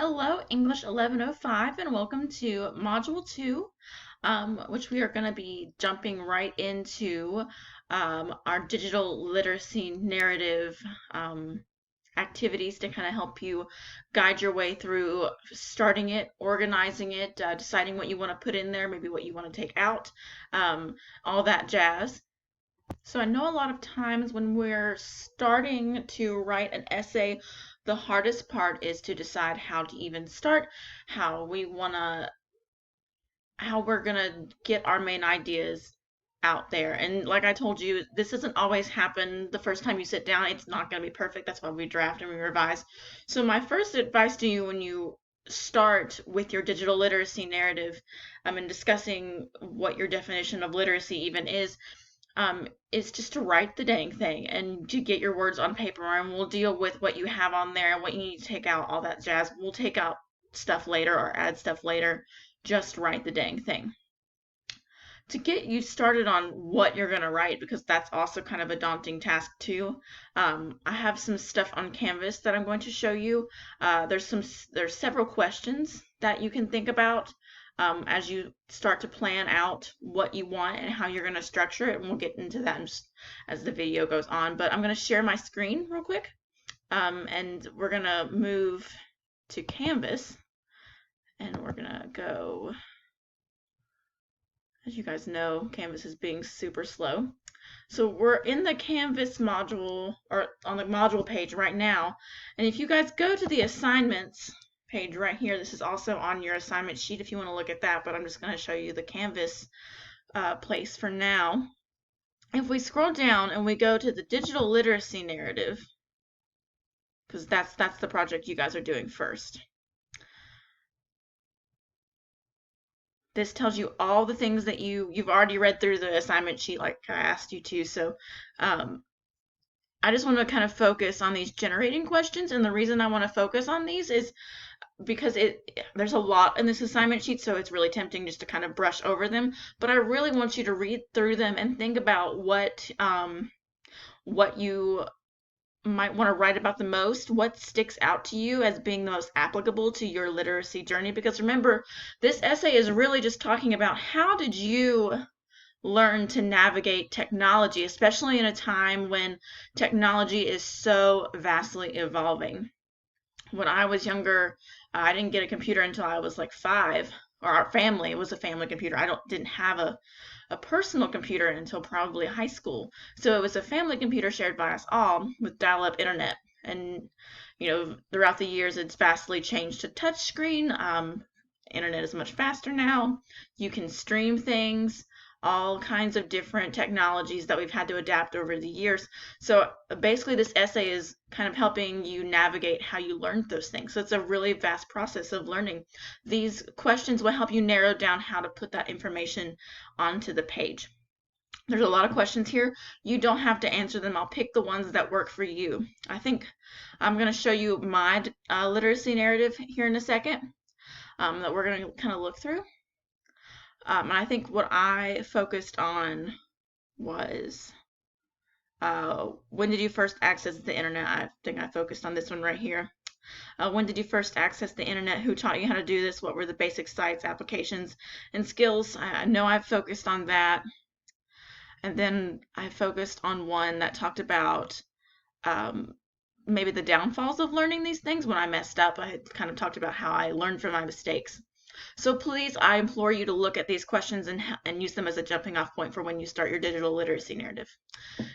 Hello, English 1105, and welcome to Module 2, which we are going to be jumping right into our digital literacy narrative activities to kind of help you guide your way through starting it, organizing it, deciding what you want to put in there, maybe what you want to take out, all that jazz. So I know a lot of times when we're starting to write an essay, the hardest part is to decide how to even start, how we wanna, how we're gonna get our main ideas out there. And like I told you, this doesn't always happen the first time you sit down. It's not gonna be perfect. That's why we draft and we revise. So my first advice to you when you start with your digital literacy narrative, and discussing what your definition of literacy even is just to write the dang thing and to get your words on paper, and we'll deal with what you have on there and what you need to take out, all that jazz. We'll take out stuff later or add stuff later. Just write the dang thing. To get you started on what you're going to write, because that's also kind of a daunting task too, I have some stuff on Canvas that I'm going to show you. There's several questions that you can think about as you start to plan out what you want and how you're going to structure it, and we'll get into that as the video goes on. But I'm going to share my screen real quick, and we're going to move to Canvas, and we're going to go. As you guys know, Canvas is being super slow. So we're in the Canvas module, or on the module page right now. And if you guys go to the assignments page right here, this is also on your assignment sheet if you want to look at that, but I'm just going to show you the Canvas place for now. If we scroll down and we go to the digital literacy narrative, because that's the project you guys are doing first. This tells you all the things that you've already read through the assignment sheet like I asked you to. So I just want to kind of focus on these generating questions, and the reason I want to focus on these is because there's a lot in this assignment sheet, so it's really tempting just to kind of brush over them. But I really want you to read through them and think about what you might want to write about the most, what sticks out to you as being the most applicable to your literacy journey. Because remember, this essay is really just talking about how did you learn to navigate technology, especially in a time when technology is so vastly evolving. When I was younger, I didn't get a computer until I was like 5, or our family, it was a family computer. Didn't have a personal computer until probably high school. So it was a family computer shared by us all with dial-up internet. And throughout the years, it's vastly changed to touchscreen. Internet is much faster now. You can stream things, all kinds of different technologies that we've had to adapt over the years. So basically this essay is kind of helping you navigate how you learned those things. So it's a really vast process of learning. These questions will help you narrow down how to put that information onto the page. There's a lot of questions here. You don't have to answer them. I'll pick the ones that work for you. I think I'm going to show you my literacy narrative here in a second that we're going to kind of look through. And I think what I focused on was when did you first access the internet? I think I focused on this one right here. When did you first access the internet? Who taught you how to do this? What were the basic sites, applications, and skills? I know I've focused on that. And then I focused on one that talked about maybe the downfalls of learning these things. When I messed up, I had kind of talked about how I learned from my mistakes. So please, I implore you to look at these questions and use them as a jumping off point for when you start your digital literacy narrative.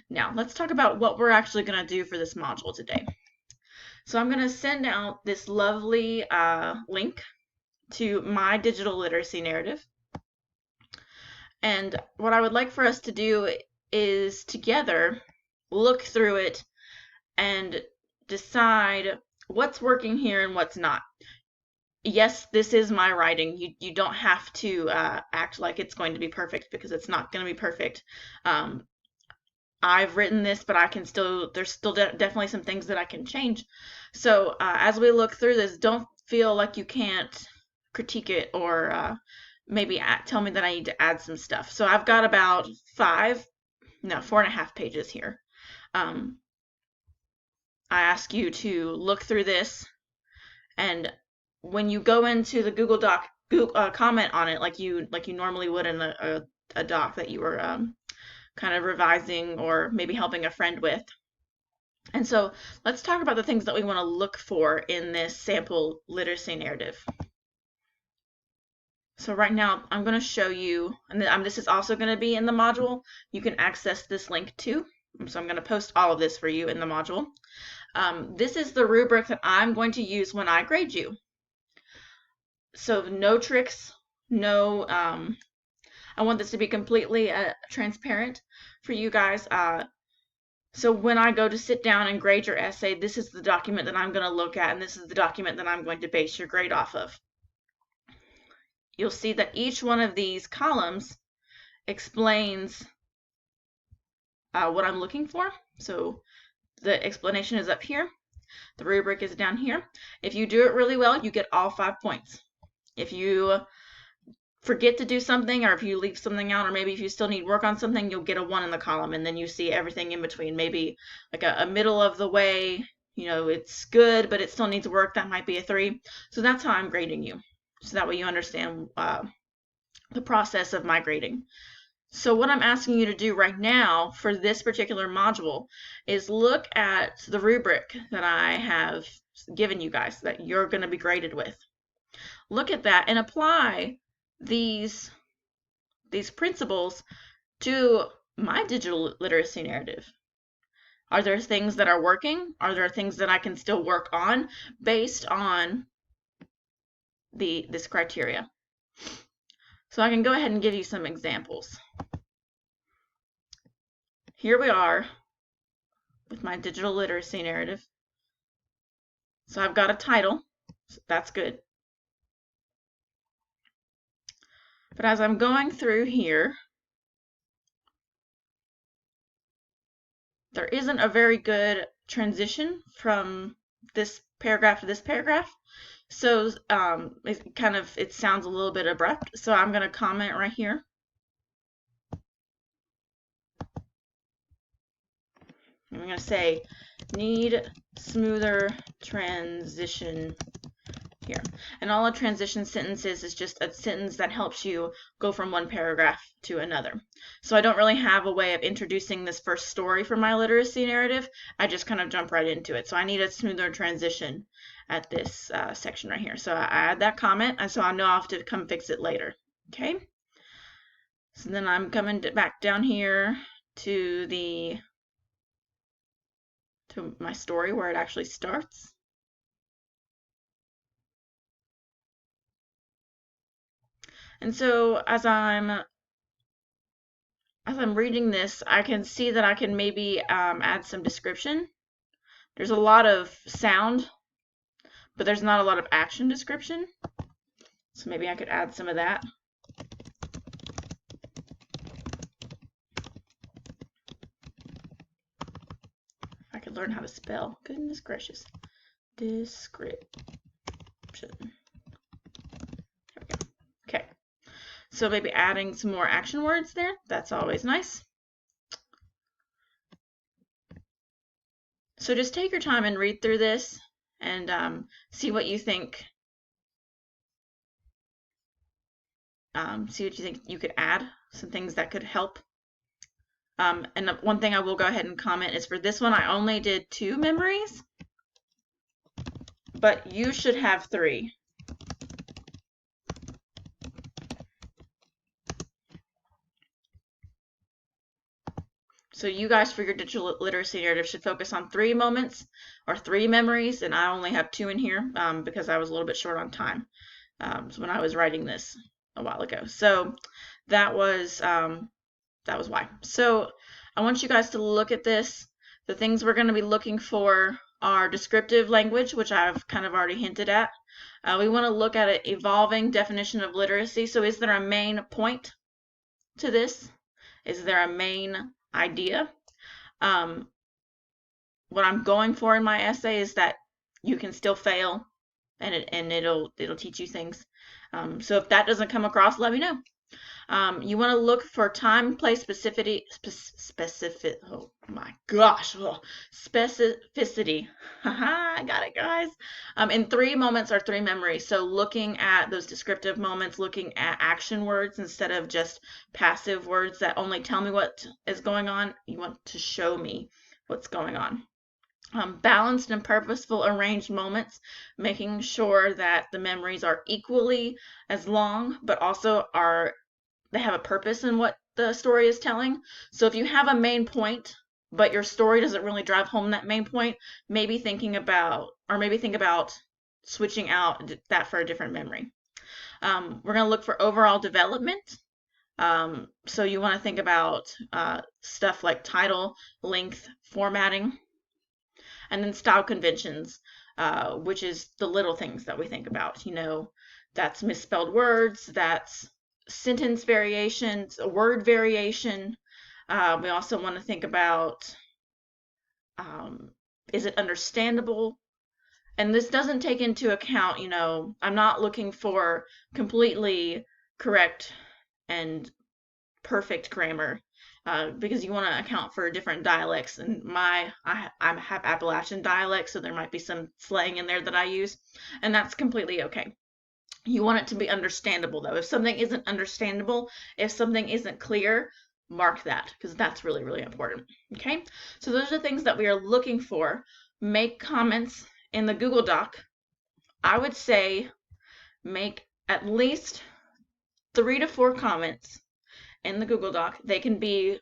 Now, let's talk about what we're actually going to do for this module today. So I'm going to send out this lovely link to my digital literacy narrative. And what I would like for us to do is together look through it and decide what's working here and what's not. Yes, this is my writing. You don't have to act like it's going to be perfect, because it's not going to be perfect. I've written this, but there's still definitely some things that I can change. So as we look through this, don't feel like you can't critique it or maybe tell me that I need to add some stuff. So I've got about 4.5 pages here. I ask you to look through this and when you go into the Google Doc, comment on it like you normally would in a doc that you were kind of revising or maybe helping a friend with. And so let's talk about the things that we want to look for in this sample literacy narrative. So right now I'm going to show you, and this is also going to be in the module. You can access this link too. So I'm going to post all of this for you in the module. This is the rubric that I'm going to use when I grade you. So no tricks, no, I want this to be completely transparent for you guys. So when I go to sit down and grade your essay, this is the document that I'm going to look at, and this is the document that I'm going to base your grade off of. You'll see that each one of these columns explains what I'm looking for. So the explanation is up here. The rubric is down here. If you do it really well, you get all 5 points. If you forget to do something, or if you leave something out, or maybe if you still need work on something, you'll get a 1 in the column, and then you see everything in between. Maybe like a middle of the way, you know, it's good, but it still needs work. That might be a 3. So that's how I'm grading you. So that way you understand the process of my grading. So what I'm asking you to do right now for this particular module is look at the rubric that I have given you guys that you're going to be graded with. Look at that and apply these principles to my digital literacy narrative. Are there things that are working? Are there things that I can still work on based on this criteria? So I can go ahead and give you some examples. Here we are with my digital literacy narrative. So I've got a title, so that's good. But as I'm going through here, there isn't a very good transition from this paragraph to this paragraph. So it sounds a little bit abrupt. So I'm going to comment right here. I'm going to say, need smoother transition here. And all a transition sentence is just a sentence that helps you go from one paragraph to another. So I don't really have a way of introducing this first story for my literacy narrative. I just kind of jump right into it. So I need a smoother transition at this section right here. So I add that comment, and so I know I'll have to come fix it later. Okay. So then I'm coming back down here to my story where it actually starts. And so as I'm reading this, I can see that I can maybe add some description. There's a lot of sound, but there's not a lot of action description. So maybe I could add some of that. If I could learn how to spell. Goodness gracious. Description. There we go. Okay. So maybe adding some more action words there. That's always nice. So just take your time and read through this and see what you think. See what you think you could add, some things that could help. And one thing I will go ahead and comment is for this one, I only did 2 memories, but you should have 3. So you guys for your digital literacy narrative should focus on 3 moments or 3 memories, and I only have 2 in here because I was a little bit short on time when I was writing this a while ago. So that was why. So I want you guys to look at this. The things we're going to be looking for are descriptive language, which I've kind of already hinted at. We want to look at an evolving definition of literacy. So is there a main point to this? Is there a main idea? What I'm going for in my essay is that you can still fail, and it'll teach you things. So if that doesn't come across, let me know. You want to look for time, place, specific, oh my gosh, specificity. Haha, I got it, guys. In 3 moments or 3 memories. So looking at those descriptive moments, looking at action words instead of just passive words that only tell me what is going on. You want to show me what's going on. Balanced and purposeful arranged moments, making sure that the memories are equally as long, but also they have a purpose in what the story is telling. So if you have a main point, but your story doesn't really drive home that main point, maybe think about switching out that for a different memory. We're going to look for overall development. So you want to think about stuff like title, length, formatting, and then style conventions, which is the little things that we think about. That's misspelled words, that's sentence variations, a word variation. We also want to think about, is it understandable? And this doesn't take into account, I'm not looking for completely correct and perfect grammar, because you want to account for different dialects. And I have Appalachian dialect, so there might be some slang in there that I use, and that's completely okay. You want it to be understandable, though. If something isn't understandable, if something isn't clear, mark that, because that's really, really important. Okay, so those are the things that we are looking for. Make comments in the Google Doc. I would say make at least 3 to 4 comments in the Google Doc. They can be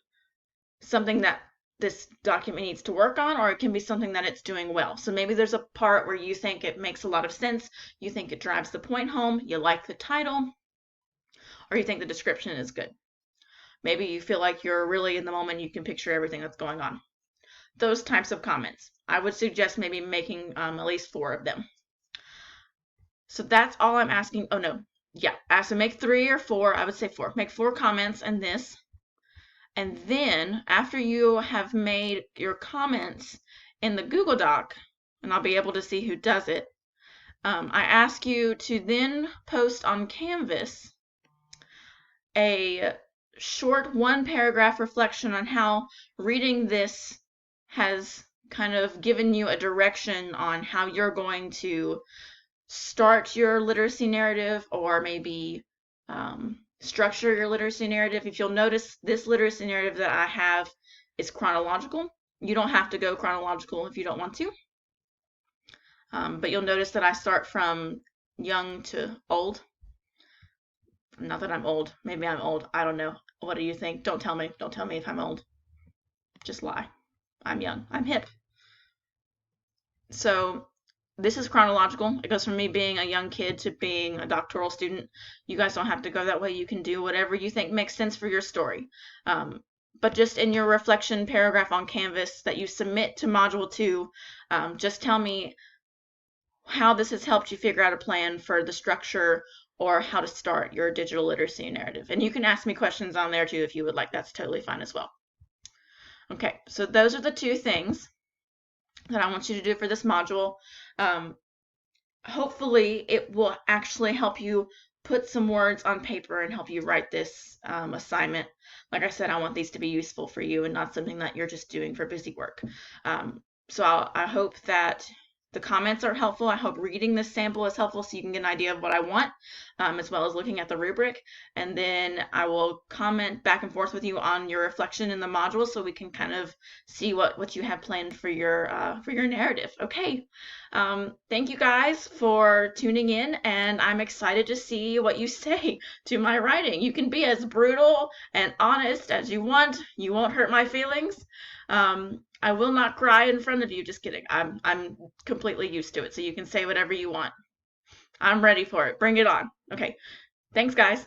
something that this document needs to work on, or it can be something that it's doing well. So maybe there's a part where you think it makes a lot of sense, you think it drives the point home, you like the title, or you think the description is good. Maybe you feel like you're really in the moment, you can picture everything that's going on. Those types of comments. I would suggest maybe making at least 4 of them. So that's all I'm asking. Oh no, yeah, I have to make 3 or 4. I would say 4. Make 4 comments in this. And then after you have made your comments in the Google Doc, and I'll be able to see who does it, I ask you to then post on Canvas a short 1-paragraph reflection on how reading this has kind of given you a direction on how you're going to start your literacy narrative, or maybe structure your literacy narrative. If you'll notice, this literacy narrative that I have is chronological. You don't have to go chronological if you don't want to. But you'll notice that I start from young to old. Not that I'm old. Maybe I'm old. I don't know. What do you think? Don't tell me. Don't tell me if I'm old. Just lie. I'm young. I'm hip. So this is chronological. It goes from me being a young kid to being a doctoral student. You guys don't have to go that way. You can do whatever you think makes sense for your story. But just in your reflection paragraph on Canvas that you submit to Module 2, just tell me how this has helped you figure out a plan for the structure or how to start your digital literacy narrative. And you can ask me questions on there too if you would like. That's totally fine as well. Okay, so those are the 2 things that I want you to do for this module. Hopefully it will actually help you put some words on paper and help you write this assignment. Like I said, I want these to be useful for you and not something that you're just doing for busy work. So I hope that the comments are helpful. I hope reading this sample is helpful so you can get an idea of what I want, as well as looking at the rubric. And then I will comment back and forth with you on your reflection in the module so we can kind of see what you have planned for your narrative. Okay. Thank you guys for tuning in, and I'm excited to see what you say to my writing. You can be as brutal and honest as you want. You won't hurt my feelings. I will not cry in front of you. Just kidding. I'm completely used to it, so you can say whatever you want. I'm ready for it. Bring it on. Okay. Thanks, guys.